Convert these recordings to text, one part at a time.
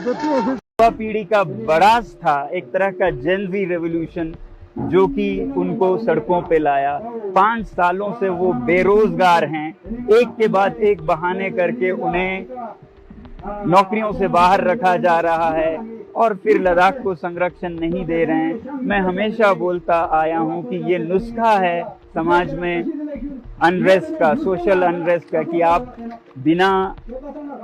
युवा पीढ़ी का बड़ास था, एक तरह का जेन ज़ी रेवोल्यूशन जो कि उनको सड़कों पे लाया। 5 सालों से वो बेरोजगार हैं, एक के बाद एक बहाने करके उन्हें नौकरियों से बाहर रखा जा रहा है और फिर लद्दाख को संरक्षण नहीं दे रहे हैं। मैं हमेशा बोलता आया हूं कि ये नुस्खा है समाज में अनरेस्ट का, सोशल अनरेस्ट का, कि आप बिना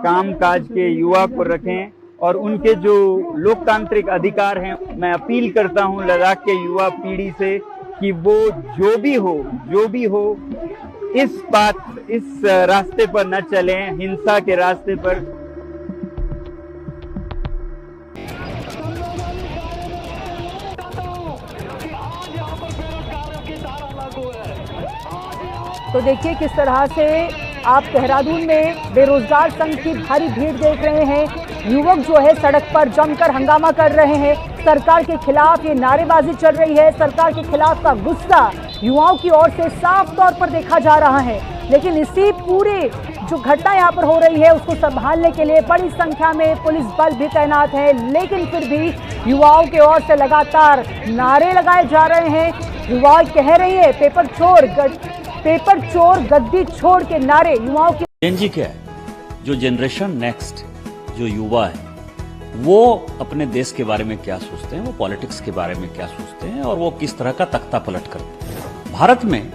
काम काज के युवा को रखें और उनके जो लोकतांत्रिक अधिकार हैं, मैं अपील करता हूं लद्दाख के युवा पीढ़ी से कि वो जो भी हो इस रास्ते पर न चलें, हिंसा के रास्ते पर। तो देखिए किस तरह से आप देहरादून में बेरोजगार संघ की भारी भीड़ देख रहे हैं। युवक जो है सड़क पर जमकर हंगामा कर रहे हैं, सरकार के खिलाफ ये नारेबाजी चल रही है। सरकार के खिलाफ का गुस्सा युवाओं की ओर से साफ तौर पर देखा जा रहा है। लेकिन इसी पूरी जो घटना यहाँ पर हो रही है उसको संभालने के लिए बड़ी संख्या में पुलिस बल भी तैनात है, लेकिन फिर भी युवाओं की ओर से लगातार नारे लगाए जा रहे हैं। युवा कह रही है पेपर चोर गद्दी छोड़ के नारे युवाओं की। जेनजी क्या है? जो जनरेशन नेक्स्ट, जो युवा है, वो अपने देश के बारे में क्या सोचते हैं, वो पॉलिटिक्स के बारे में क्या सोचते हैं और वो किस तरह का तख्ता पलट करते हैं। भारत में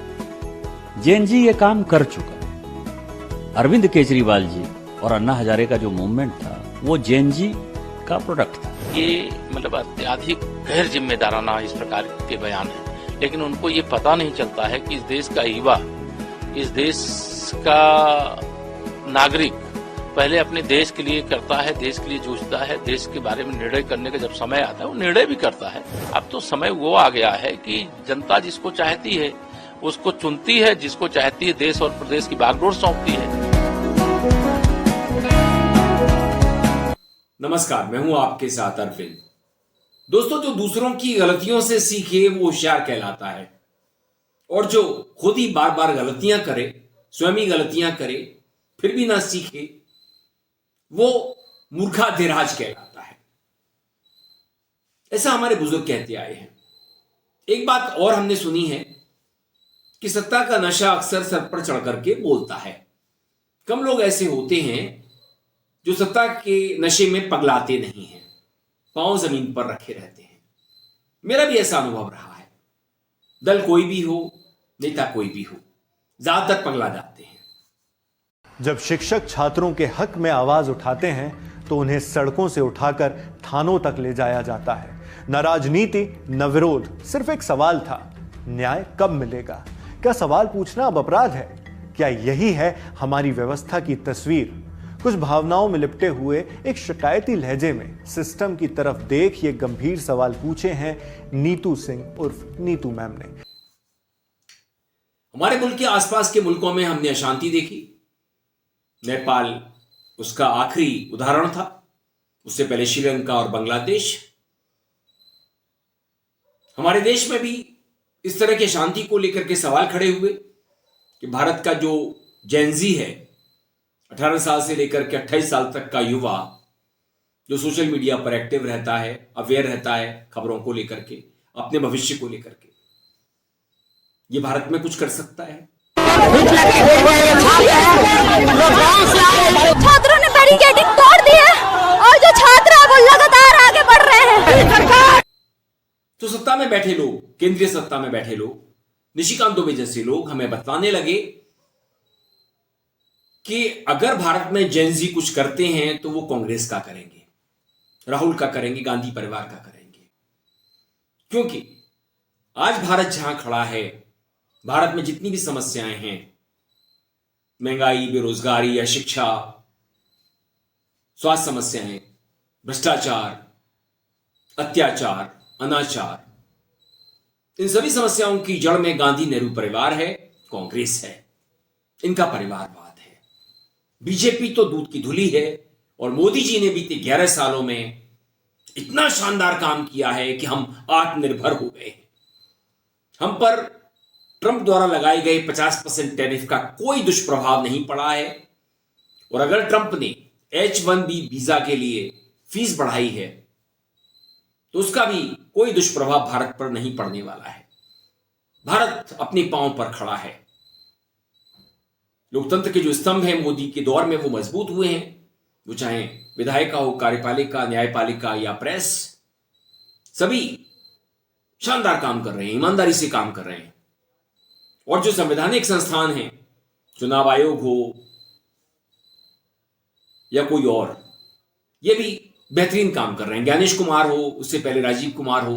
जेनजी ये काम कर चुका है। अरविंद केजरीवाल जी और अन्ना हजारे का जो मूवमेंट था वो जेनजी का प्रोडक्ट था। ये मतलब अत्यधिक गैर जिम्मेदाराना इस प्रकार के बयान है, लेकिन उनको ये पता नहीं चलता है कि इस देश का युवा, इस देश का नागरिक पहले अपने देश के लिए करता है, देश के लिए जूझता है, देश के बारे में निर्णय करने का जब समय आता है वो निर्णय भी करता है। अब तो समय वो आ गया है कि जनता जिसको चाहती है उसको चुनती है, जिसको चाहती है देश और प्रदेश की बागडोर सौंपती है। नमस्कार, मैं हूं आपके साथ अरविंद। दोस्तों, जो दूसरों की गलतियों से सीखे वो होशियार कहलाता है, और जो खुद ही बार बार गलतियां करे, स्वयं ही गलतियां करे, फिर भी ना सीखे, वो मूर्खाधिराज कहलाता है। ऐसा हमारे बुजुर्ग कहते आए हैं। एक बात और हमने सुनी है कि सत्ता का नशा अक्सर सर पर चढ़ करके बोलता है। कम लोग ऐसे होते हैं जो सत्ता के नशे में पगलाते नहीं हैं, पांव जमीन पर रखे रहते हैं। मेरा भी ऐसा अनुभव रहा है। दल कोई भी हो, नेता कोई भी हो, ज्यादातर पगला जाते हैं। जब शिक्षक छात्रों के हक में आवाज उठाते हैं तो उन्हें सड़कों से उठाकर थानों तक ले जाया जाता है। न राजनीति न विरोध, सिर्फ एक सवाल था, न्याय कब मिलेगा? क्या सवाल पूछना अब अपराध है? क्या यही है हमारी व्यवस्था की तस्वीर? कुछ भावनाओं में लिपटे हुए एक शिकायती लहजे में सिस्टम की तरफ देख ये गंभीर सवाल पूछे हैं नीतू सिंह उर्फ नीतू मैम ने। हमारे मुल्क के आसपास के मुल्कों में हमने अशांति देखी। नेपाल उसका आखिरी उदाहरण था, उससे पहले श्रीलंका और बांग्लादेश। हमारे देश में भी इस तरह की शांति को लेकर के सवाल खड़े हुए कि भारत का जो जेनजी है, 18 साल से लेकर के 28 साल तक का युवा, जो सोशल मीडिया पर एक्टिव रहता है, अवेयर रहता है खबरों को लेकर के, अपने भविष्य को लेकर के, ये भारत में कुछ कर सकता है? छात्रों ने बैरिकेडिंग तोड़ दी है और जो छात्र है वो लगातार आगे बढ़ रहे हैं। तो सत्ता में बैठे लोग, केंद्रीय सत्ता में बैठे लोग, निशिकांत दुबे जैसे लोग हमें बताने लगे कि अगर भारत में जेनजी कुछ करते हैं तो वो कांग्रेस का करेंगे, राहुल का करेंगे, गांधी परिवार का करेंगे। क्योंकि आज भारत जहां खड़ा है, भारत में जितनी भी समस्याएं हैं, महंगाई, बेरोजगारी, अशिक्षा, स्वास्थ्य समस्याएं, भ्रष्टाचार, अत्याचार, अनाचार, इन सभी समस्याओं की जड़ में गांधी नेहरू परिवार है, कांग्रेस है, इनका परिवारवाद है। बीजेपी तो दूध की धुली है और मोदी जी ने बीते 11 सालों में इतना शानदार काम किया है कि हम आत्मनिर्भर हो गए हैं। हम पर ट्रंप द्वारा लगाए गए 50% टैरिफ का कोई दुष्प्रभाव नहीं पड़ा है, और अगर ट्रंप ने H-1B वीजा के लिए फीस बढ़ाई है, तो उसका भी कोई दुष्प्रभाव भारत पर नहीं पड़ने वाला है। भारत अपने पांव पर खड़ा है। लोकतंत्र के जो स्तंभ हैं मोदी के दौर में वो मजबूत हुए हैं। वो चाहे विधायिका हो, कार्यपालिका, न्यायपालिका या प्रेस, सभी शानदार काम कर रहे हैं, ईमानदारी से काम कर रहे हैं। और जो संवैधानिक संस्थान हैं, चुनाव आयोग हो या कोई और, ये भी बेहतरीन काम कर रहे हैं। ज्ञानेश कुमार हो, उससे पहले राजीव कुमार हो,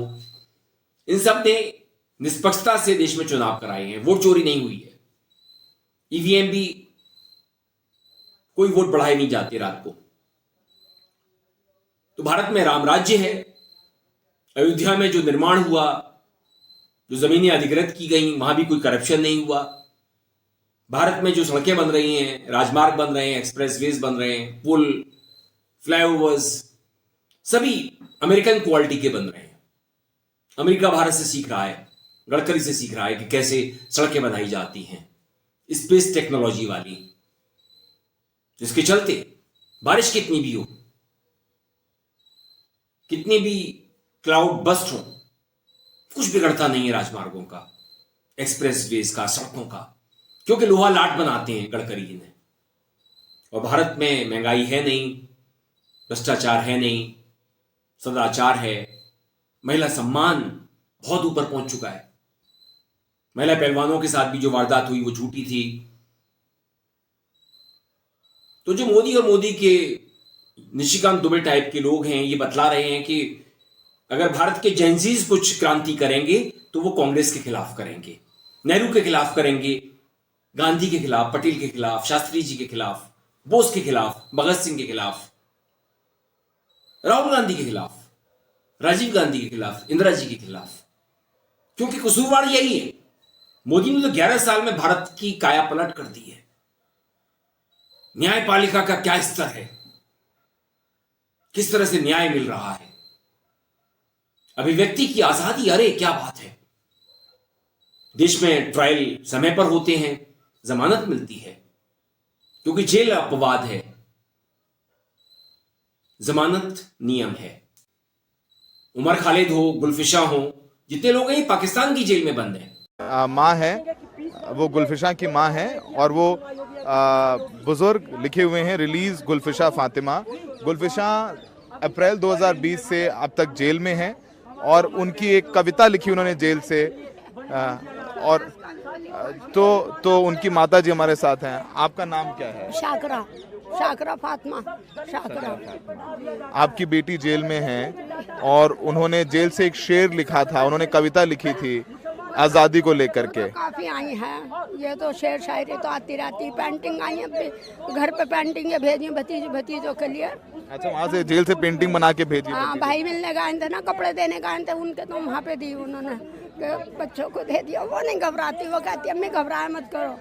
इन सब ने निष्पक्षता से देश में चुनाव कराए हैं। वोट चोरी नहीं हुई है। ईवीएम भी कोई वोट बढ़ाए नहीं जाते रात को। तो भारत में राम राज्य है। अयोध्या में जो निर्माण हुआ, जो जमीनें अधिग्रहित की गई, वहां भी कोई करप्शन नहीं हुआ। भारत में जो सड़कें बन रही हैं, राजमार्ग बन रहे हैं, एक्सप्रेसवेज बन रहे हैं, पुल, फ्लाईओवर्स, सभी अमेरिकन क्वालिटी के बन रहे हैं। अमेरिका भारत से सीख रहा है, गडकरी से सीख रहा है कि कैसे सड़कें बनाई जाती हैं, स्पेस टेक्नोलॉजी वाली, जिसके चलते बारिश कितनी भी हो, कितनी भी क्लाउड बस्ट हो, कुछ बिगड़ता नहीं है राजमार्गों का, एक्सप्रेसवेज का, सड़कों का, क्योंकि लोहा लाट बनाते हैं गडकरी जी ने। और भारत में महंगाई है नहीं, भ्रष्टाचार है नहीं, सदाचार है, महिला सम्मान बहुत ऊपर पहुंच चुका है। महिला पहलवानों के साथ भी जो वारदात हुई वो झूठी थी। तो जो मोदी और मोदी के निशिकांत दुबे टाइप के लोग हैं, ये बतला रहे हैं कि अगर भारत के जेंजीज कुछ क्रांति करेंगे तो वो कांग्रेस के खिलाफ करेंगे, नेहरू के खिलाफ करेंगे, गांधी के खिलाफ, पटेल के खिलाफ, शास्त्री जी के खिलाफ, बोस के खिलाफ, भगत सिंह के खिलाफ, राहुल गांधी के खिलाफ, राजीव गांधी के खिलाफ, इंदिरा जी के खिलाफ, क्योंकि कसूरवार यही है। मोदी ने तो 11 साल में भारत की काया पलट कर दी है। न्यायपालिका का क्या स्तर है, किस तरह से न्याय मिल रहा है, अभिव्यक्ति की आजादी, अरे क्या बात है। देश में ट्रायल समय पर होते हैं, जमानत मिलती है, क्योंकि जेल अपवाद है, जमानत नियम है। उमर खालिद हो, गुलफिशा हो, जितने लोग हैं पाकिस्तान की जेल में बंद हैं। माँ है, वो गुलफिशा की माँ है, और वो बुजुर्ग लिखे हुए हैं रिलीज गुलफिशा फातिमा। गुलफिशा अप्रैल 2020 से अब तक जेल में है, और उनकी एक कविता लिखी उन्होंने जेल से, और तो उनकी माता जी हमारे साथ हैं। आपका नाम क्या है? शाकरा फातिमा शाकरा। आपकी बेटी जेल में है, और उन्होंने जेल से एक शेर लिखा था, उन्होंने कविता लिखी थी आज़ादी को लेकर के। काफी आई हैं, ये तो शेर शायरी तो आती रहती, पेंटिंग आई है, घर पे पेंटिंग भेजी भतीजों के लिए। अच्छा, वहाँ से जेल से पेंटिंग बना के भेजी? हाँ, भाई मिलने गए थे ना, कपड़े देने गए थे उनके, तो वहाँ पे दी उन्होंने, बच्चों को दे दिया। वो नहीं घबराती, वो कहती अम्मी घबराए मत करो,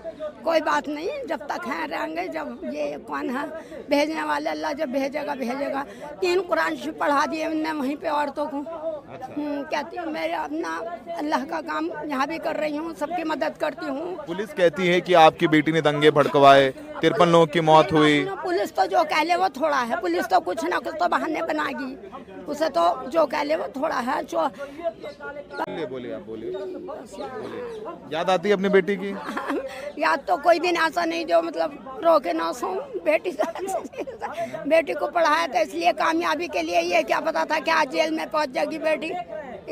कोई बात नहीं, जब तक हैं रहेंगे। जब ये कौन है भेजने वाले, अल्लाह जब भेजेगा भेजेगा। 3 कुरान शरीफ पढ़ा दिए हमने वहीं पे औरतों को। कहती हूँ मैं अपना अल्लाह का काम यहाँ भी कर रही हूँ, सबकी मदद करती हूँ। पुलिस कहती है कि आपकी बेटी ने दंगे भड़कवाए, 53 लोगों की मौत हुई। पुलिस तो जो कह ले वो थोड़ा है, पुलिस तो कुछ ना कुछ तो बहाने बनाएगी, उसे तो जो कह ले वो थोड़ा है। जो बोलिए आप बोलिए। याद आती है अपनी बेटी की? याद तो कोई दिन ऐसा नहीं जो मतलब रोके ना सो। बेटी को पढ़ाया था इसलिए, कामयाबी के लिए। ये क्या पता था कि आज जेल में पहुंच जाएगी बेटी,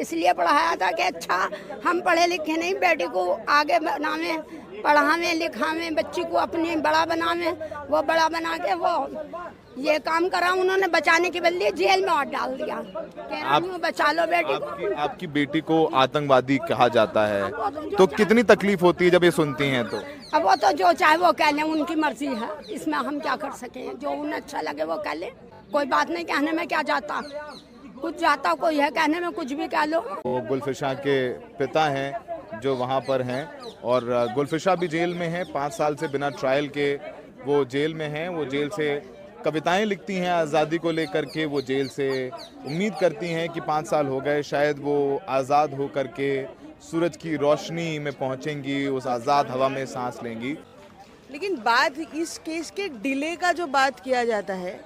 इसलिए पढ़ाया था कि अच्छा हम पढ़े लिखे नहीं, बेटी को आगे बनावे, पढ़ावे लिखावे, बच्ची को अपनी बड़ा बनावे। वो बड़ा बना के वो ये काम करा उन्होंने, बचाने के बदले जेल में और डाल दिया। बचा लो बेटी को। आपकी बेटी को आतंकवादी कहा जाता है, तो कितनी तकलीफ होती है जब ये सुनती हैं? तो अब वो तो जो चाहे वो कह लें, उनकी मर्जी है, इसमें हम क्या कर सकें। जो उन्हें अच्छा लगे वो कह ले, कोई बात नहीं, कहने में क्या जाता, कुछ जाता कोई है, कहने में कुछ भी कह लो। वो गुलफिशा के पिता हैं जो वहाँ पर हैं, और गुलफिशा भी जेल में हैं, 5 साल से बिना ट्रायल के वो जेल में हैं। वो जेल से कविताएं लिखती हैं आज़ादी को लेकर के। वो जेल से उम्मीद करती हैं कि 5 साल हो गए, शायद वो आज़ाद हो कर के सूरज की रोशनी में पहुंचेंगी, उस आज़ाद हवा में सांस लेंगी। लेकिन बात इस केस के डिले का जो बात किया जाता है,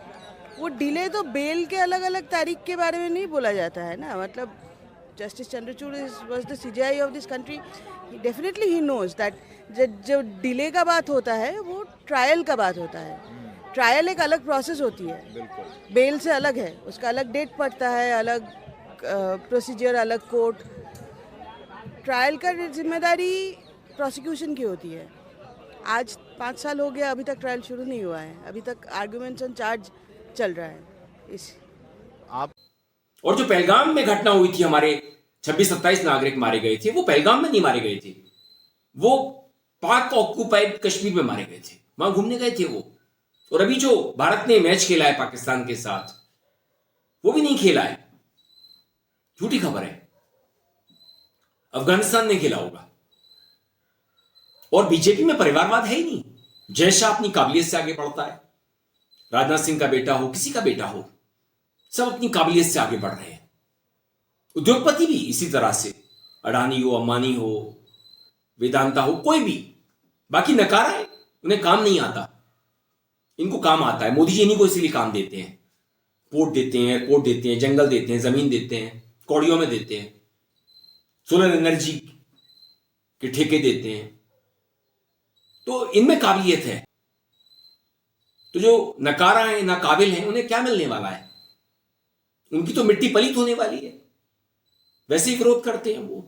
वो डिले तो बेल के अलग अलग तारीख के बारे में नहीं बोला जाता है ना, मतलब justice Chandrachud was the CJI of this country, definitely he knows that जो डिले का बात होता है वो ट्रायल का बात होता है। ट्रायल एक अलग प्रोसेस होती है, बेल से अलग है, उसका अलग डेट पड़ता है, अलग प्रोसीजर, अलग कोर्ट। ट्रायल का जिम्मेदारी प्रोसिक्यूशन की होती है। आज 5 साल हो गया, अभी तक ट्रायल शुरू नहीं हुआ है, अभी तक आर्गुमेंट्स ऑन चार्ज चल रहा है। इस आप और जो पहलगाम में घटना हुई थी, हमारे 26-27 नागरिक मारे गए थे, वो पहलगाम में नहीं मारे गए थे, वो पाक ऑक्यूपाइड कश्मीर में मारे गए थे, वहां घूमने गए थे वो। और अभी जो भारत ने मैच खेला है पाकिस्तान के साथ, वो भी नहीं खेला है, झूठी खबर है, अफगानिस्तान ने खेला होगा। और बीजेपी में परिवारवाद है ही नहीं। जय शाह अपनी काबिलियत से आगे बढ़ता है, राजनाथ सिंह का बेटा हो, किसी का बेटा हो, सब अपनी काबिलियत से आगे बढ़ रहे हैं। उद्योगपति भी इसी तरह से, अडानी हो, अंबानी हो, वेदांता हो, कोई भी। बाकी नकारा है, उन्हें काम नहीं आता, इनको काम आता है। मोदी जी इन्हीं को इसीलिए काम देते हैं, पोर्ट देते हैं, एयरपोर्ट देते हैं, जंगल देते हैं, जमीन देते हैं, कौड़ियों में देते हैं, सोलर एनर्जी के ठेके देते हैं, तो इनमें काबिलियत है। तो जो नकारा है, नाकाबिल है, उन्हें क्या मिलने वाला है? उनकी तो मिट्टी पलीत होने वाली है। वैसे ही विरोध करते हैं वो।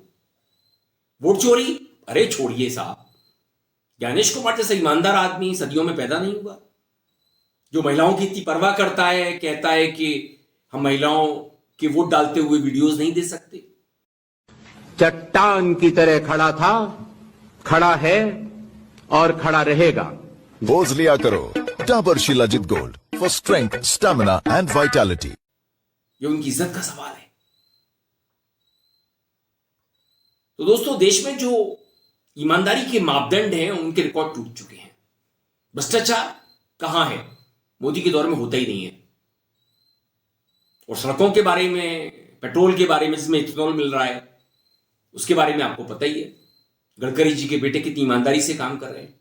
वोट चोरी, अरे छोड़िए साहब, ज्ञानेश कुमार जैसा ईमानदार आदमी सदियों में पैदा नहीं हुआ, जो महिलाओं की इतनी परवाह करता है, कहता है कि हम महिलाओं के वोट डालते हुए वीडियोस नहीं दे सकते। चट्टान की तरह खड़ा था, खड़ा है और खड़ा रहेगा। बोझ लिया करो Dabur shilajit gold for strength, stamina and vitality. ये उनकी इज्जत का सवाल है। तो दोस्तों, देश में जो ईमानदारी के मापदंड हैं, उनके रिकॉर्ड टूट चुके हैं। भ्रष्टाचार कहां है? मोदी के दौर में होता ही नहीं है। और सड़कों के बारे में, पेट्रोल के बारे में, जिसमें इथेनॉल मिल रहा है, उसके बारे में आपको पता ही है। गडकरी जी के बेटे कितनी ईमानदारी से काम कर रहे हैं।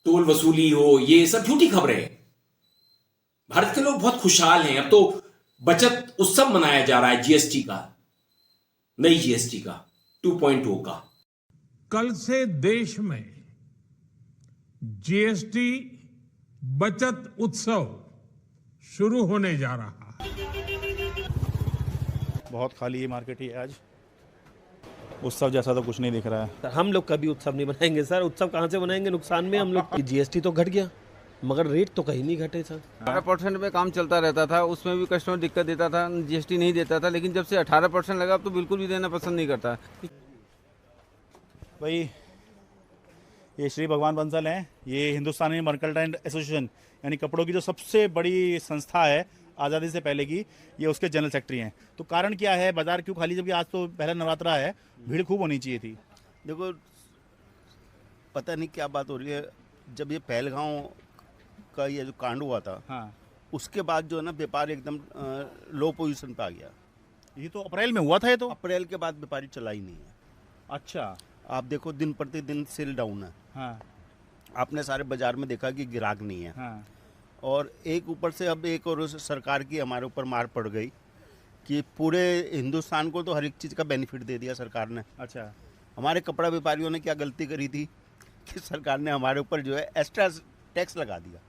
टोल वसूली हो, ये सब झूठी खबरें हैं। भारत के लोग बहुत खुशहाल हैं। अब तो बचत उत्सव मनाया जा रहा है जीएसटी का, नई जीएसटी का 2.0 का। कल से देश में जीएसटी बचत उत्सव शुरू होने जा रहा है। बहुत खाली ये मार्केट ही आज, उत्सव जैसा तो कुछ नहीं दिख रहा है। हम लोग कभी उत्सव नहीं बनाएंगे सर, उत्सव कहाँ से बनाएंगे, नुकसान में हम लोग। जीएसटी तो घट गया मगर रेट तो कहीं नहीं घटे सर। 18% पे काम चलता रहता था, उसमें भी कस्टमर दिक्कत देता था, जीएसटी नहीं देता था, लेकिन जब से 18% लगा तो बिल्कुल भी देना पसंद नहीं करता। भाई ये श्री भगवान बंसल हैं, ये हिंदुस्तानी मर्केंटाइल एसोसिएशन यानी कपड़ों की जो सबसे बड़ी संस्था है आज़ादी से पहले की, ये उसके जनरल सेक्रेटरी हैं। तो कारण क्या है, बाजार क्यों खाली, जबकि आज तो पहला नवरात्रा है, भीड़ खूब होनी चाहिए थी। देखो, पता नहीं क्या बात हो रही है, जब ये पहलगांव का ये जो कांड हुआ था, हाँ, उसके बाद जो है ना व्यापार एकदम लो पोजीशन पे आ गया। ये तो अप्रैल में हुआ था, ये तो अप्रैल के बाद व्यापारी चला ही नहीं है। अच्छा, आप देखो दिन प्रतिदिन सेल डाउन है। हाँ, आपने सारे बाजार में देखा कि ग्राहक नहीं है। हाँ, और एक ऊपर से अब एक और सरकार की हमारे ऊपर मार पड़ गई कि पूरे हिंदुस्तान को तो हर एक चीज़ का बेनिफिट दे दिया सरकार ने। अच्छा, हमारे कपड़ा व्यापारियों ने क्या गलती करी थी कि सरकार ने हमारे ऊपर जो है एक्स्ट्रा टैक्स लगा दिया,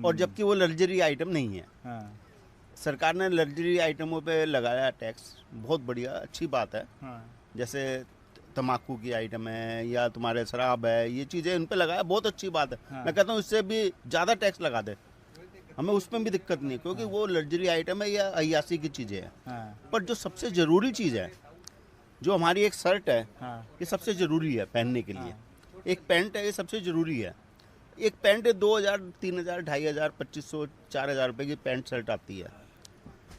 और जबकि वो लग्जरी आइटम नहीं है। हाँ, सरकार ने लग्जरी आइटमों पे लगाया टैक्स, बहुत बढ़िया, अच्छी बात है। हाँ, जैसे तम्बाकू की आइटम है या तुम्हारे शराब है, ये चीज़ें इन पे लगाया, बहुत अच्छी बात है। हाँ, मैं कहता हूँ इससे भी ज़्यादा टैक्स लगा दे, हमें उसमें भी दिक्कत नहीं, क्योंकि हाँ, वो लग्जरी आइटम है या अय्यासी की चीज़ें हैं। हाँ, पर जो सबसे ज़रूरी चीज़ है, जो हमारी एक शर्ट है, हाँ, ये सबसे ज़रूरी है पहनने के लिए। हाँ, एक पैंट है, ये सबसे ज़रूरी है। एक पैंट 2000, 3000, 2500, 2500, 4000 रुपये की पैंट शर्ट आती है,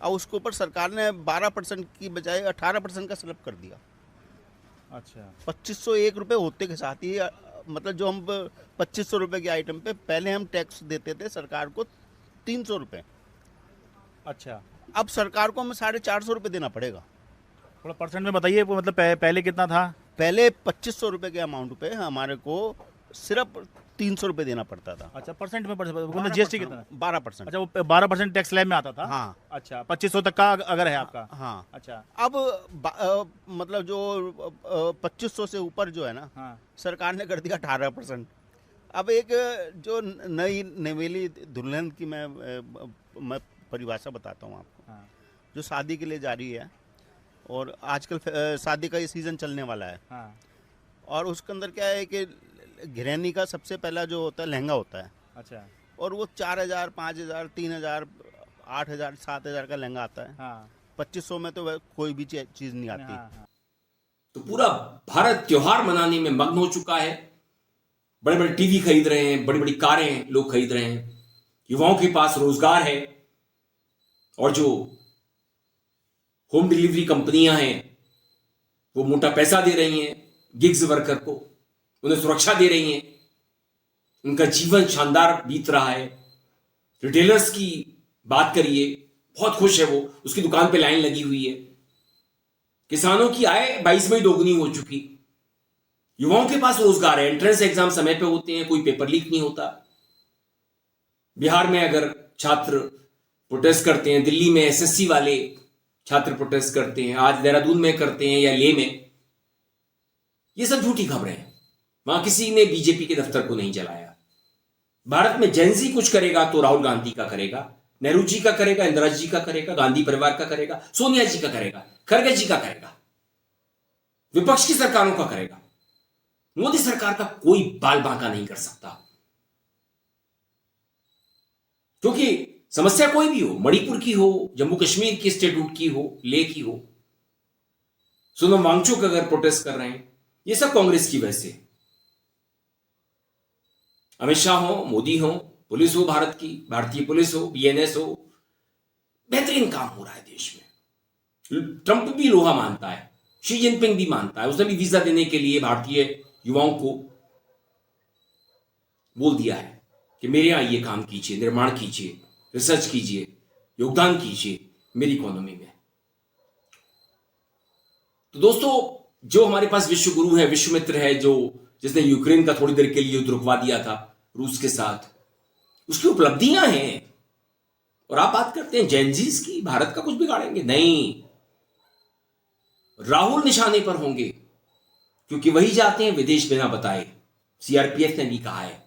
और उसके ऊपर सरकार ने 12% की बजाय 18% का स्लैब कर दिया। अच्छा, 2501 रुपये होते के साथ ही, मतलब जो हम 2500 रुपये की आइटम पे पहले हम टैक्स देते थे सरकार को 300 रुपये। अच्छा, अब सरकार को हमें 450 रुपये देना पड़ेगा। थोड़ा परसेंट में बताइए, मतलब पहले कितना था? पहले 2500 रुपये के अमाउंट पे हमारे को सिर्फ 300 रुपये देना पड़ता था। अच्छा, परसेंट में मतलब जीएसटी कितना? 12%। अच्छा, वो 12% टैक्स स्लैब में आता था। हाँ। अच्छा, 2500 तक का अगर है आपका। हाँ। अच्छा, अब मतलब जो 2500 से ऊपर जो है ना, हाँ। सरकार ने कर दिया 18%। अब एक जो नई नवेली दुल्हन की मैं परिभाषा बताता हूँ आपको। हाँ। जो शादी के लिए जा रही है और आजकल शादी का ये सीज़न चलने वाला है। हाँ। और उसके अंदर क्या है कि गृहिणी का सबसे पहला जो होता है लहंगा होता है। अच्छा। और वो 4000, 5000, 3000, 8000, 7000 का लहंगा आता है। हाँ। 2500 में तो कोई भी चीज़ नहीं आती। हाँ। तो पूरा भारत त्योहार मनाने में मग्न हो चुका है। बड़े बड़े टीवी खरीद रहे हैं, बड़ी बड़ी कारें लोग खरीद रहे हैं, युवाओं के पास रोजगार है, और जो होम डिलीवरी कंपनियां हैं वो मोटा पैसा दे रही हैं गिग्स वर्कर को, उन्हें सुरक्षा दे रही हैं, उनका जीवन शानदार बीत रहा है। रिटेलर्स की बात करिए, बहुत खुश है वो, उसकी दुकान पे लाइन लगी हुई है। किसानों की आय 22 में दोगुनी हो चुकी। युवाओं के पास रोजगार है, एंट्रेंस एग्जाम समय पे होते हैं, कोई पेपर लीक नहीं होता। बिहार में अगर छात्र प्रोटेस्ट करते हैं, दिल्ली में एसएससी वाले छात्र प्रोटेस्ट करते हैं, आज देहरादून में करते हैं या लेह में, ये सब झूठी खबरें हैं। वहां किसी ने बीजेपी के दफ्तर को नहीं जलाया। भारत में जेनजी कुछ करेगा तो राहुल गांधी का करेगा, नेहरू जी का करेगा, इंदिरा जी का करेगा, गांधी परिवार का करेगा, सोनिया जी का करेगा, खड़गे जी का करेगा, विपक्ष की सरकारों का करेगा। मोदी सरकार का कोई बाल बांका नहीं कर सकता, क्योंकि समस्या कोई भी हो, मणिपुर की हो, जम्मू कश्मीर की स्टेटहुड की हो, लेह की हो, सोनम वांगचुक अगर प्रोटेस्ट कर रहे हैं, ये सब कांग्रेस की वजह से। अमित शाह हो, मोदी हो, पुलिस हो भारत की, भारतीय पुलिस हो, बीएनएस हो, बेहतरीन काम हो रहा है देश में। ट्रंप भी लोहा मानता है, शी जिनपिंग भी मानता है, उसने भी वीजा देने के लिए भारतीय युवाओं को बोल दिया है कि मेरे यहां ये काम कीजिए, निर्माण कीजिए, रिसर्च कीजिए, योगदान कीजिए मेरी इकोनॉमी में। तो दोस्तों, जो हमारे पास विश्व गुरु है, विश्व मित्र है, जो जिसने यूक्रेन का थोड़ी देर के लिए युद्ध रुकवा दिया था रूस के साथ, उसकी उपलब्धियां हैं। और आप बात करते हैं जेनजीज की, भारत का कुछ बिगाड़ेंगे? नहीं, राहुल निशाने पर होंगे, क्योंकि वही जाते हैं विदेश बिना बताए। सीआरपीएफ ने भी कहा है।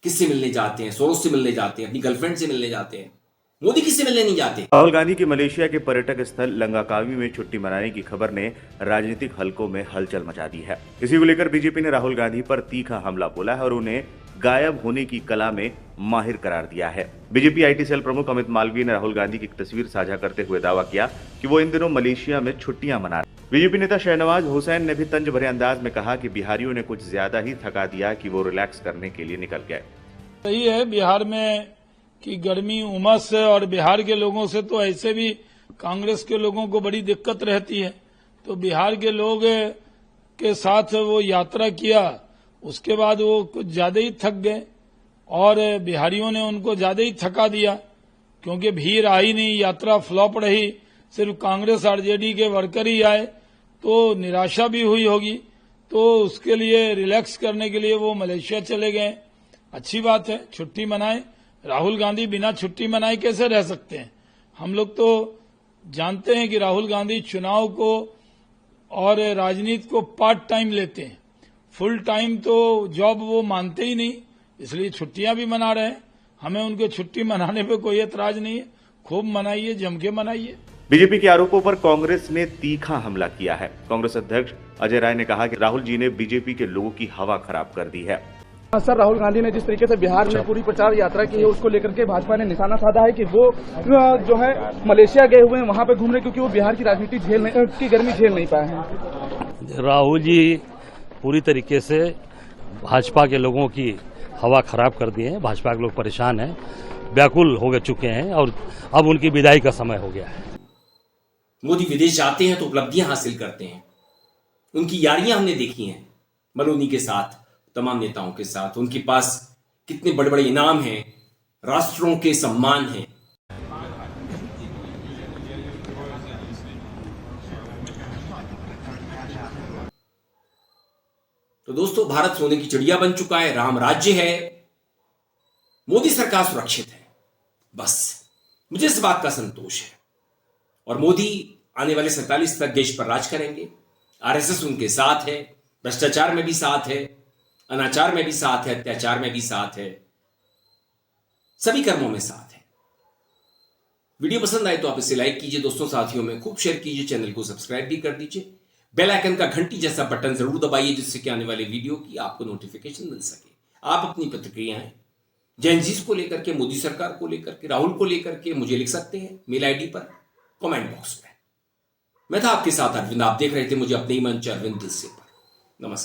किससे मिलने जाते हैं? सोरोस से मिलने जाते हैं, अपनी गर्लफ्रेंड से मिलने जाते हैं। मोदी किससे मिलने नहीं जाते। राहुल गांधी की मलेशिया के पर्यटक स्थल लंकाकावी में छुट्टी मनाने की खबर ने राजनीतिक हलकों में हलचल मचा दी है। इसी को लेकर बीजेपी ने राहुल गांधी पर तीखा हमला बोला है और उन्हें गायब होने की कला में माहिर करार दिया है। बीजेपी आईटी सेल प्रमुख अमित मालवीय ने राहुल गांधी की एक तस्वीर साझा करते हुए दावा किया कि वो इन दिनों मलेशिया में छुट्टियां मना रहे। बीजेपी नेता शहनवाज हुसैन ने भी तंज भरे अंदाज में कहा कि बिहारियों ने कुछ ज्यादा ही थका दिया कि वो रिलैक्स करने के लिए निकल गए। सही है, बिहार में कि गर्मी उमस है, और बिहार के लोगों से तो ऐसे भी कांग्रेस के लोगों को बड़ी दिक्कत रहती है। तो बिहार के लोग के साथ वो यात्रा किया, उसके बाद वो कुछ ज्यादा ही थक गए और बिहारियों ने उनको ज्यादा ही थका दिया, क्योंकि भीड़ आई नहीं, यात्रा फ्लॉप रही, सिर्फ कांग्रेस आरजेडी के वर्कर ही आए, तो निराशा भी हुई होगी। तो उसके लिए रिलैक्स करने के लिए वो मलेशिया चले गए। अच्छी बात है, छुट्टी मनाए। राहुल गांधी बिना छुट्टी मनाए कैसे रह सकते हैं? हम लोग तो जानते हैं कि राहुल गांधी चुनाव को और राजनीति को पार्ट टाइम लेते हैं, फुल टाइम तो जॉब वो मानते ही नहीं, इसलिए छुट्टियां भी मना रहे हैं। हमें उनके छुट्टी मनाने पे कोई एतराज नहीं है, खूब मनाइए, जम के मनाइए। बीजेपी के आरोपों पर कांग्रेस ने तीखा हमला किया है। कांग्रेस अध्यक्ष अजय राय ने कहा कि राहुल जी ने बीजेपी के लोगों की हवा खराब कर दी है। सर, राहुल गांधी ने जिस तरीके से बिहार में पूरी प्रचार यात्रा की है, उसको लेकर के भाजपा ने निशाना साधा है कि वो जो है मलेशिया गए हुए हैं, वहां पे घूम रहे, क्योंकि वो बिहार की राजनीति की गर्मी झेल नहीं पाए हैं। राहुल जी पूरी तरीके से भाजपा के लोगों की हवा खराब कर दिए हैं। भाजपा के लोग परेशान हैं, व्याकुल हो चुके हैं और अब उनकी विदाई का समय हो गया है। मोदी विदेश जाते हैं तो उपलब्धियां हासिल करते हैं। उनकी यारियां हमने देखी हैं मलोनी के साथ, तमाम नेताओं के साथ। उनके पास कितने बड़े बड़े इनाम हैं, राष्ट्रों के सम्मान हैं। तो दोस्तों, भारत सोने की चिड़िया बन चुका है, राम राज्य है, मोदी सरकार सुरक्षित है। बस मुझे इस बात का संतोष है। और मोदी आने वाले 47 तक देश पर राज करेंगे। आरएसएस उनके साथ है, भ्रष्टाचार में भी साथ है, अनाचार में भी साथ है, अत्याचार में भी साथ है, सभी कर्मों में साथ है। वीडियो पसंद आए तो आप इसे लाइक कीजिए, दोस्तों साथियों में खूब शेयर कीजिए, चैनल को सब्सक्राइब भी कर दीजिए, बेल आइकन का घंटी जैसा बटन जरूर दबाइए जिससे कि आने वाले वीडियो की आपको नोटिफिकेशन मिल सके। आप अपनी प्रतिक्रियाएं जैन जी को लेकर के, मोदी सरकार को लेकर के, राहुल को लेकर के मुझे लिख सकते हैं मेल आईडी पर, कमेंट बॉक्स में। मैं था आपके साथ अरविंद, आप देख रहे थे मुझे अपने ही मंच अरविंद दिल से पर। नमस्कार।